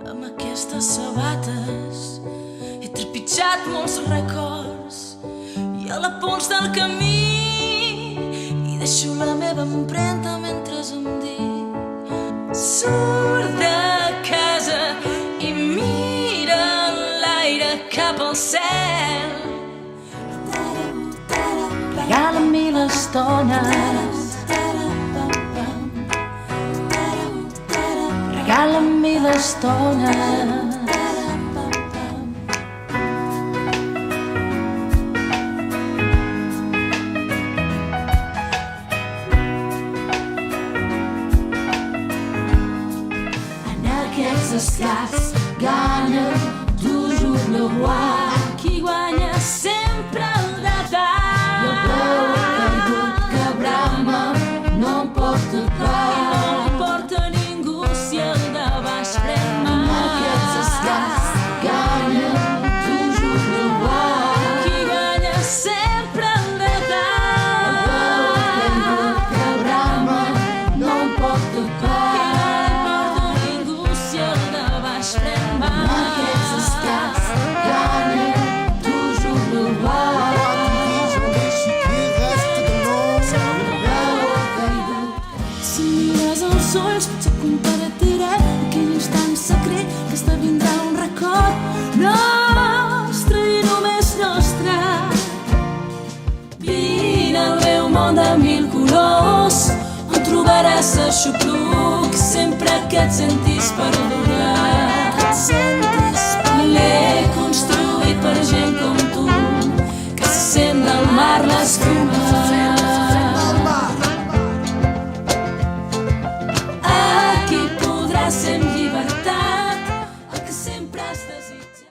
Amb aquestes sabates he trepitjat molts records i a la pols del camí hi deixo la meva empremta mentre em dic surt de casa i mira l'aire cap al cel. Regala'm-hi l'estona, regala'm-hi l'estona. En aquests escacs gana toujours le roi, qui guanya sempre el de dalt. I el peu caigut que brama no em porta cap, i no li porta ningú si el de baix pren mal. En aquests escacs gana toujours le roi, qui guanya sempre el de dalt. I el peu caigut que brama no em porta cap, i no li porta ningú si el de baix pren mal. En aquests escacs gana toujours le roi. Si mires els ulls potser compartiré aquell instant secret que esdevindrà un record nostre i només nostre. Vine al meu món de mil colors on trobaràs l'aixopluc sempre que et sentis per